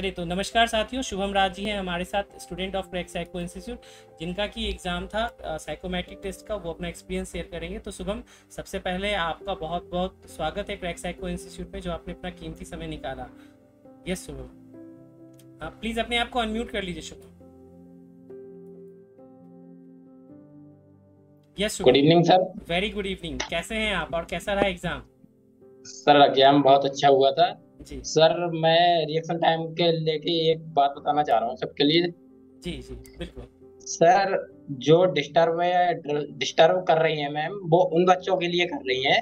चलिए तो नमस्कार साथियों, शुभम राज जी हैं हमारे साथ, student of crack psycho institute, जिनका की एग्ज़ाम था साइकोमेट्रिक टेस्ट का। वो अपना एक्सपीरियंस शेयर करेंगे। तो शुभम, सबसे पहले आपका बहुत बहुत स्वागत है क्रैक साइको इंस्टीट्यूट में, जो आपने अपना कीमती समय निकाला। यस शुभम, आप प्लीज़ अपने आप को अनम्यूट कर लीजिए Shubham. Yes good Shubham, evening sir. Very good evening. कैसे हैं आप और कैसा रहा एग्ज़ाम? सर एग्जाम बहुत अच्छा हुआ था। जी सर मैं रिएक्शन टाइम के लेके एक बात बताना चाह रहा हूँ सबके लिए। जी जी बिल्कुल। सर जो डिस्टर्ब कर रही हैं मैम, वो उन बच्चों के लिए कर रही हैं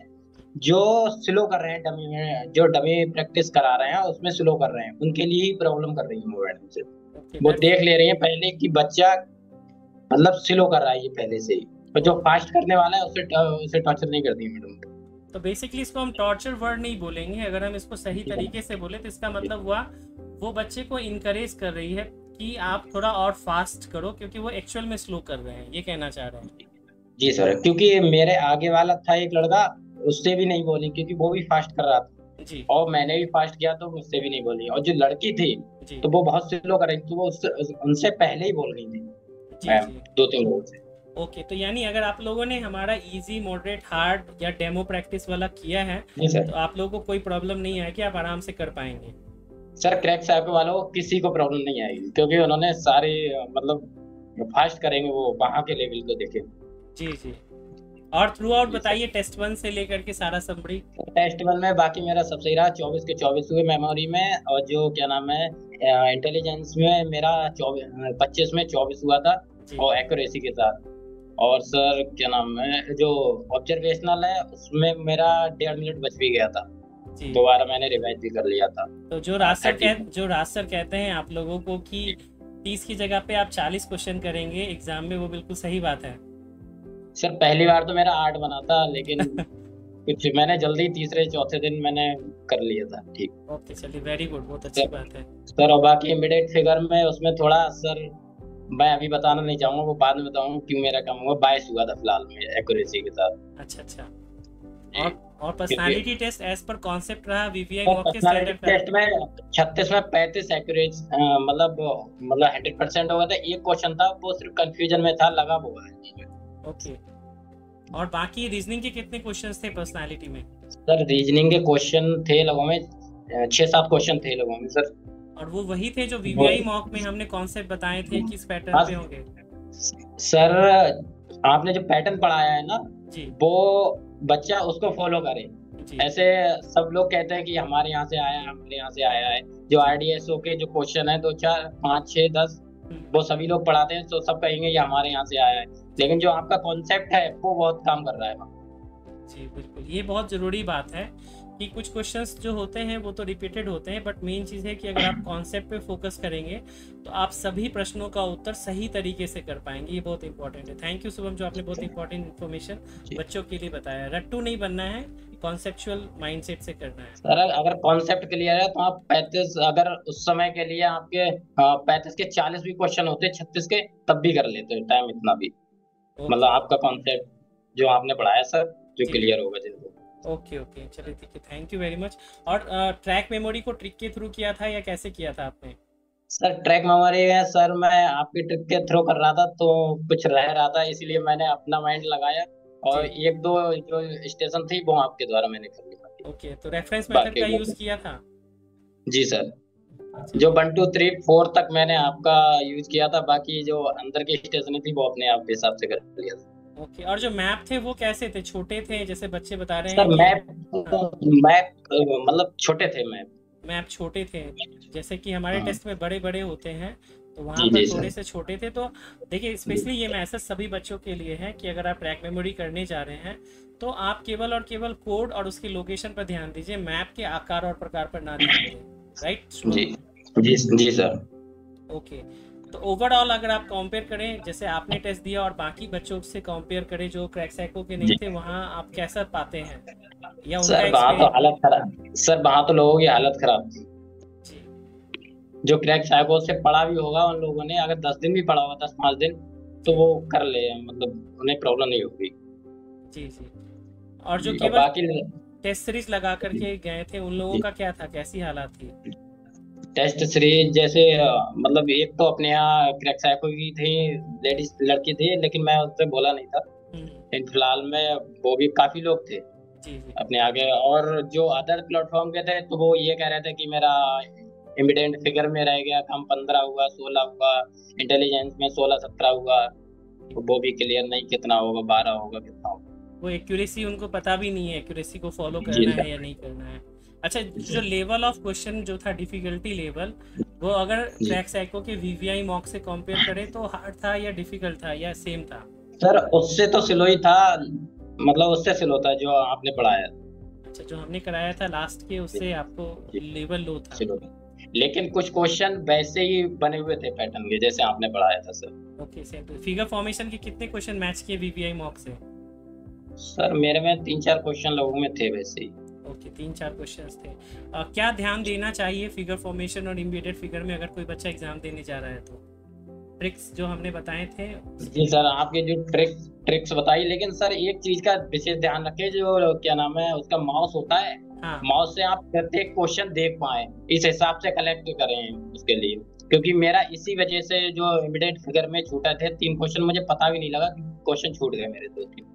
जो स्लो कर रहे हैं, डमी में जो डमी प्रैक्टिस करा रहे हैं उसमें स्लो कर रहे हैं, उनके लिए ही प्रॉब्लम कर रही है वो मैडम से। ओके वो दैट्स देख ले रही है पहले कि बच्चा मतलब स्लो कर रहा है ये पहले से ही, और जो ओके। फास्ट करने वाला है उसे टॉर्चर नहीं करती है मैडम। तो बेसिकली इसको हम टॉर्चर वर्ड नहीं बोलेंगे, अगर हम इसको सही तरीके से बोले तो इसका मतलब हुआ वो बच्चे को इनकरेज कर रही है कि आप थोड़ा और फास्ट करो, क्योंकि वो एक्चुअल में स्लो कर रहे हैं, ये कहना चाह रहे हैं। जी सर, क्योंकि मेरे आगे वाला था एक लड़का, उससे भी नहीं बोली क्योंकि वो भी फास्ट कर रहा था, जी और मैंने भी फास्ट किया तो मुझसे भी नहीं बोली, और जो लड़की थी जी तो वो बहुत स्लो कर रही थी, तो वो उनसे पहले ही बोल गई थी जी मैम, जी। दो तीन लोगों से। ओके, तो यानी अगर आप लोगों ने हमारा इजी मॉडरेट हार्ड या डेमो प्रैक्टिस वाला किया है जी सर। तो आप लोगों को कोई प्रॉब्लम नहीं है कि आप आराम से कर पाएंगे। सर क्रैक साहब वालों को किसी को प्रॉब्लम नहीं आएगी, क्योंकि उन्होंने सारे मतलब फास्ट करेंगे, वो वहां के लेवल को देखे। जी जी। और थ्रू आउट जी सर। बताइए टेस्ट वन से लेकर के सारा समरी। टेस्ट वन में बाकी मेरा सब सही रहा, 24 के 24 हुए मेमोरी में, और जो क्या नाम है इंटेलिजेंस में मेरा 25 में 24 हुआ था, जी और एक्यूरेसी के साथ। और सर क्या नाम है जो ऑब्जर्वेशनल है उसमें मेरा 1.5 मिनट बच भी गया था, जी। दोबारा मैंने रिवाइज भी कर लिया था। तो थर्टी। जो राज सर कहते हैं आप लोगों को कि 30 की जगह पे आप 40 क्वेश्चन करेंगे एग्जाम में, वो बिल्कुल सही बात है। सर पहली बार तो मेरा 8 बना था, लेकिन कुछ मैंने जल्दी तीसरे चौथे दिन मैंने कर लिया था ठीक। ओके चलिए, वेरी गुड, बहुत अच्छी सर बात है। सर और बाकी इमीडिएट फिगर में उसमें थोड़ा सर, मैं अभी बताना नहीं चाहूंगा, वो बाद में बताऊंगा क्यों मेरा कम हुआ, 22 हुआ था फिलहाल में एक्यूरेसी के साथ। अच्छा अच्छा। जी। और और क्योंकि personality test as per concept रहा, वीवीआई सर मॉक के पर्सनालिटी स्टैंडर्ड का। टेस्ट में 36 में 35 एक्यूरेट, मतलब 100% हो गया था। एक क्वेश्चन था वो सिर्फ कंफ्यूजन में था, लगा वो है। ओके। और बाकी रीजनिंग के कितने क्वेश्चंस थे पर्सनालिटी में? सर रीजनिंग के क्वेश्चन थे लोगों में 6-7 क्वेश्चन थे लोगों में सर। और वो वही थे जो वो वीवीआई मॉक में हमने कॉन्सेप्ट बताए थे, किस पैटर्न हाँ पे होंगे? सर, आपने जो पैटर्न पढ़ाया है ना, जी वो बच्चा उसको फॉलो करे। जी ऐसे सब लोग कहते हैं कि हमारे यहाँ से आया है, हमारे यहाँ से आया है। जो जी। आरडीएसओ के जो क्वेश्चन है, 2 4 5 6 10, वो सभी लोग पढ़ाते हैं तो सब कहेंगे ये हमारे यहाँ से आया है, जी लेकिन जो आपका कॉन्सेप्ट है वो बहुत काम कर रहा है। जी बिल्कुल, ये बहुत ज़रूरी बात है कि कुछ क्वेश्चंस जो होते हैं वो तो रिपीटेड होते हैं, बट मेन चीज़ है कि अगर आप कॉन्सेप्ट पे फोकस करेंगे तो आप सभी प्रश्नों का उत्तर सही तरीके से कर पाएंगे। ये बहुत इंपॉर्टेंट है। थैंक यू शुभम, जो आपने बहुत इंपॉर्टेंट इन्फॉर्मेशन जी बच्चों के लिए बताया। रट्टू नहीं बनना है, कॉन्सेप्चुअल माइंडसेट से करना है। सर, अगर कॉन्सेप्ट क्लियर है तो आप 35, अगर उस समय के लिए आपके 35 के 40 भी क्वेश्चन होते 36 के, तब भी कर लेते टाइम इतना भी। मतलब ओके। आपका कॉन्सेप्ट जो आपने पढ़ाया सर, जो जी जी। क्लियर होगा जिनको। ओके ओके, चलिए ठीक है, थैंक यू वेरी मच। और ट्रैक मेमोरी को ट्रिक के थ्रू किया था या कैसे किया था आपने? सर ट्रैक मेमोरी है सर, मैं आपकी ट्रिक के थ्रू कर रहा था तो कुछ रह रहा था, इसलिए मैंने अपना माइंड लगाया, और जी। एक दो जो स्टेशन थी वो आपके द्वारा मैंने कर ली बाकी। ओके, तो रेफरेंस मेथड बाकी का वो यूज़ किया था? जी सर, अच्छा। जो 1 2 3 4 तक मैंने आपका यूज किया था, बाकी जो अंदर की स्टेशन थी वो अपने आप के हिसाब से कर लिया था। ओके, और जो मैप थे वो कैसे थे? छोटे थे जैसे बच्चे बता रहे सर हैं कि? मैप, हाँ, मैप मतलब छोटे थे मैप। मैप छोटे थे। जैसे कि हमारे हाँ। टेस्ट में बड़े बड़े होते हैं, तो वहाँ जी पर जी थोड़े सर। से छोटे थे। तो देखिए, स्पेशली ये मैसेज सभी बच्चों के लिए है कि अगर आप ट्रैक मेमोरी करने जा रहे हैं तो आप केवल और केवल कोड और उसकी लोकेशन पर ध्यान दीजिए, मैप के आकार और प्रकार पर ना ध्यान दें। राइट जी शुभम? जी जी सर। ओके। तो ओवरऑल अगर आप कंपेयर करें, जैसे आपने टेस्ट दिया और बाकी बच्चों से कंपेयर करें जो क्रैक साइको के नहीं जी थे, वहाँ आप कैसा पाते हैं या उनका सर, वहाँ तो एक्सपीरियंस? हालत खराब, सर वहाँ तो लोगों की हालत खराब थी। जी जो क्रैक साइको से पढ़ा भी होगा उन लोगों ने, अगर 10 दिन भी पढ़ा होगा, 10 5 दिन, तो जी वो कर ले, मतलब उन्हें प्रॉब्लम नहीं होगी। जी जी। और जो जी, और केवल बाकी टेस्ट सीरीज लगा करके गए थे उन लोगों जी का क्या था, कैसी हालात थी? टेस्ट सीरीज जैसे मतलब एक तो अपने यहाँ क्रैक साइको की थी, लेडीज लड़की थी, लेकिन मैं उससे बोला नहीं था। लेकिन फिलहाल में वो भी काफी लोग थे जी जी। अपने आगे। और जो अदर प्लेटफॉर्म के थे तो वो ये कह रहे थे कि मेरा इमिडेंट फिगर में रह गया, कम 15 हुआ, 16 हुआ, इंटेलिजेंस में 16-17 हुआ। तो वो भी क्लियर नहीं कितना होगा, 12 होगा, कितना होगा। वो एक्यूरेसी उनको पता भी नहीं है, एक्यूरेसी को फॉलो जी करना है या सर। नहीं करना है। अच्छा, जो जी लेवल ऑफ क्वेश्चन जो था, डिफिकल्टी लेवल, वो अगर जी। क्रैक साइको के वीवीआई मॉक से कंपेयर करें तो हार्ड था या डिफिकल्ट था या सेम था? सर उससे तो स्लो ही था, मतलब उससे स्लो था जो आपने पढ़ाया। अच्छा, जो हमने कराया था लास्ट के जी उससे आपको जी, लेवल लो था। स्लो था। लेकिन कुछ क्वेश्चन वैसे ही बने हुए थे पैटर्न के, जैसे आपने पढ़ाया था sir. Okay, same to. Figure formation के कितने क्वेश्चन मैच किए वीवीआई मॉक से? सर मेरे में 3-4 क्वेश्चन लोगों में थे वैसे ही। ओके, 3-4 क्वेश्चंस थे। क्या ध्यान देना चाहिए फिगर फॉर्मेशन और इम्बेडेड फिगर में अगर कोई बच्चा एग्जाम देने जा रहा है तो? ट्रिक्स जो हमने बताए थे जी सर, आपके जो ट्रिक्स ट्रिक्स बताई, लेकिन सर एक चीज का विशेष ध्यान रखें, जो क्या नाम है उसका, माउस होता है। हाँ। माउस से आप प्रत्येक क्वेश्चन देख पाए, इस हिसाब से कलेक्ट करें उसके लिए। क्योंकि मेरा इसी वजह से जो इमीडिएट फिगर में छूटा थे 3 क्वेश्चन, मुझे पता भी नहीं लगा कि क्वेश्चन छूट गए मेरे 2-3।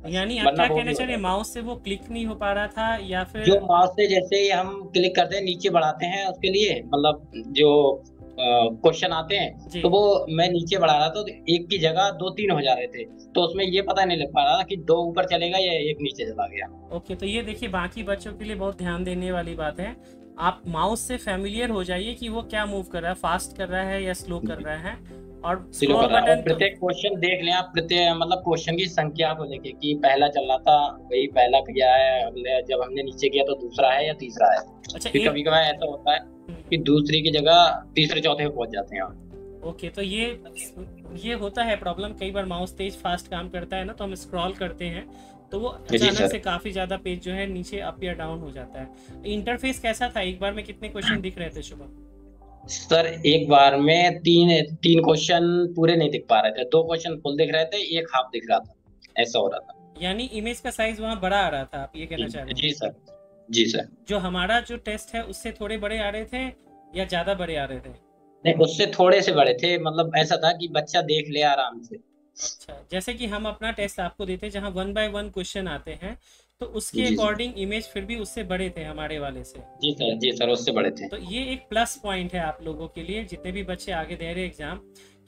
यानी आप वरना क्या वो कहना भी हो चाह रहे हैं, जाता। माउस से वो क्लिक नहीं हो पा रहा था या जो फिर? माउस से जैसे ही हम क्लिक करते हैं नीचे बढ़ाते हैं उसके लिए, मतलब जो क्वेश्चन आते हैं, जी। तो वो मैं नीचे बढ़ा रहा था तो एक की जगह 2-3 हो जा रहे थे। तो उसमें ये पता नहीं लग पा रहा था कि 2 ऊपर चलेगा या एक नीचे चला गया। ओके, तो ये देखिए बाकी बच्चों के लिए बहुत ध्यान देने वाली बात है। आप माउस से फैमिलियर हो जाइए कि वो क्या मूव कर रहा है, फास्ट कर रहा है या स्लो कर रहा है। और स्लो स्क्रॉल कर रहा है, और बटन तो, प्रत्येक क्वेश्चन देख लें आप, प्रत्येक मतलब क्वेश्चन की संख्या को लेके कि पहला चल रहा था वही पहला किया है, अगले जब हमने नीचे किया तो दूसरा है या तीसरा है। अच्छा फिर एक। कभी कभार ऐसा होता है कि दूसरी की जगह तीसरे चौथे पे पहुंच जाते हैं आप। ओके, तो ये होता है प्रॉब्लम, कई बार माउस तेज फास्ट काम करता है ना, तो हम स्क्रॉल करते हैं तो वो जी अचानक सर। से काफ़ी ज़्यादा पेज जो है नीचे अप या डाउन हो जाता है। इंटरफेस कैसा था, एक बार में कितने क्वेश्चन दिख रहे थे शुभम? सर एक बार में तीन तीन क्वेश्चन पूरे नहीं दिख पा रहे थे, 2 क्वेश्चन फुल दिख रहे थे, एक हाफ दिख रहा था, ऐसा हो रहा था। यानी इमेज का साइज वहाँ बड़ा आ रहा था, आप ये कहना चाह रहे हैं? जी सर। जी सर। जो हमारा जो टेस्ट है उससे थोड़े बड़े आ रहे थे या ज़्यादा बड़े आ रहे थे? नहीं, उससे थोड़े से बड़े थे, मतलब ऐसा था कि बच्चा देख ले आराम से। अच्छा, जैसे कि हम अपना टेस्ट आपको देते हैं जहाँ 1 बाय 1 क्वेश्चन आते हैं, तो उसके जी सर। अकॉर्डिंग इमेज फिर भी उससे बड़े थे हमारे वाले से। जी सर। जी सर, उससे बड़े थे। तो ये एक प्लस पॉइंट है आप लोगों के लिए, जितने भी बच्चे आगे दे रहे एग्जाम,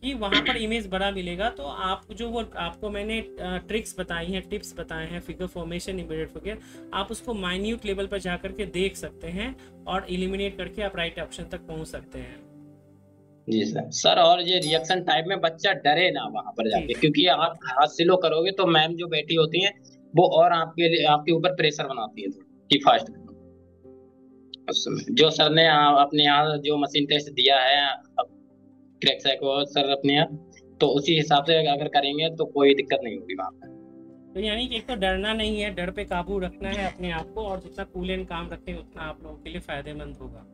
कि वहाँ पर इमेज बड़ा मिलेगा। तो आप जो वो आपको मैंने ट्रिक्स बताई हैं, टिप्स बताए हैं, फिगर फॉर्मेशन, इमीडिएट फिगर, आप उसको माइन्यूट लेवल पर जा करके देख सकते हैं और एलिमिनेट करके आप राइट ऑप्शन तक पहुँच सकते हैं। जी सर। सर और ये रिएक्शन टाइम में बच्चा डरे ना वहां पर जी जाके, क्योंकि आप हाथ स्लो करोगे तो मैम जो बैठी होती हैं वो और आपके लिए आपके ऊपर प्रेशर बनाती है कि फास्ट करो। उस समय जो सर ने अपने यहाँ जो मशीन टेस्ट दिया है, क्रैक को सर अपने यहाँ, तो उसी हिसाब से अगर करेंगे तो कोई दिक्कत नहीं होगी वहां पर। तो यानी कि एक तो डरना नहीं है, डर पे काबू रखना है अपने आप को, और जितना कूल एंड काम रखें उतना आप लोगों के लिए फायदेमंद होगा।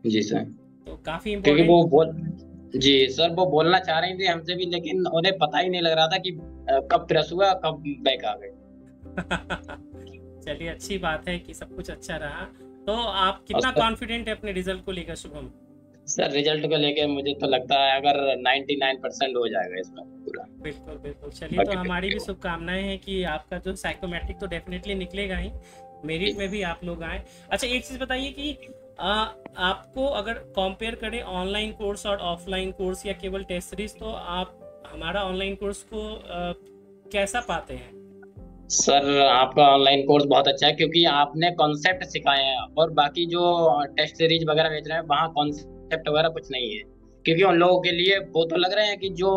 जी सर। तो काफ़ी क्योंकि वो इम्पोर्टेंट। बोल जी सर, वो बोलना चाह रही थी हमसे भी, लेकिन उन्हें पता ही नहीं लग रहा था कि कब प्रेस हुआ कब बैक आ गए। चलिए, अच्छी बात है कि सब कुछ अच्छा रहा। तो आप और कितना सर, कॉन्फिडेंट है अपने रिजल्ट को लेकर शुभम? सर रिजल्ट को लेके मुझे तो लगता है अगर 99% हो जाएगा इसमें पूरा। बिल्कुल बिल्कुल, चलिए, तो बाकी हमारी 50 भी होगा। शुभकामनाएं हैं कि आपका जो साइकोमेट्रिक तो डेफिनेटली निकलेगा ही, मेरिट में भी आप लोग आए। अच्छा, एक चीज़ बताइए कि आपको अगर कंपेयर करें ऑनलाइन कोर्स और ऑफलाइन कोर्स या केवल टेस्ट सीरीज, तो आप हमारा ऑनलाइन कोर्स को कैसा पाते हैं? सर आपका ऑनलाइन कोर्स बहुत अच्छा है, क्योंकि आपने कॉन्सेप्ट सिखाए हैं, और बाकी जो टेस्ट सीरीज वगैरह भेज रहे हैं वहाँ कॉन्सेप्ट वगैरह कुछ नहीं है। क्योंकि उन लोगों के लिए वो तो लग रहे हैं कि जो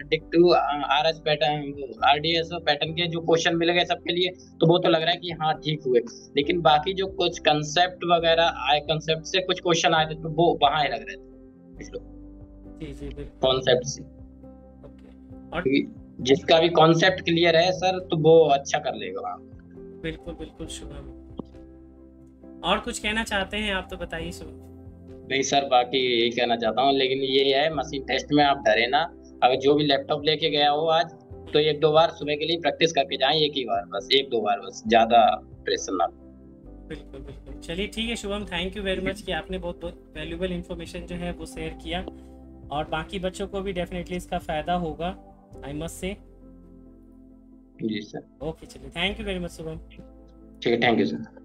डिक्टिव आरएस पैटर्न, आरडीएस पैटर्न के जो क्वेश्चन मिल गए सबके लिए, तो वो तो लग रहा है कि हाँ ठीक हुए। लेकिन बाकी जो कुछ कंसेप्ट वगैरह आए, कंसेप्ट से कुछ क्वेश्चन आए थे तो वो वहाँ ही लग रहे थे जी जी, बिल्कुल। कॉन्सेप्ट से। ओके। और क्योंकि जिसका भी कॉन्सेप्ट क्लियर है सर, तो वो अच्छा कर लेगा वहाँ। बिल्कुल बिल्कुल शुभम, और कुछ कहना चाहते हैं आप तो बताइए शुभम। नहीं सर, बाकी यही कहना चाहता हूँ, लेकिन ये है मशीन टेस्ट में आप डरे ना। अगर जो भी लैपटॉप लेके गया हो आज, तो 1-2 बार सुबह के लिए प्रैक्टिस करके जाएं, एक ही बार बस, 1-2 बार बस, ज्यादा प्रेशर ना लो। बिल्कुल बिल्कुल, चलिए ठीक है Shubham, thank you very much कि आपने बहुत बहुत वैल्यूबल इन्फॉर्मेशन जो है वो शेयर किया, और बाकी बच्चों को भी डेफिनेटली इसका फ़ायदा होगा, आई मस्ट से। जी सर। ओके चलिए, thank you very much Shubham. ठीक है, थैंक यू सर।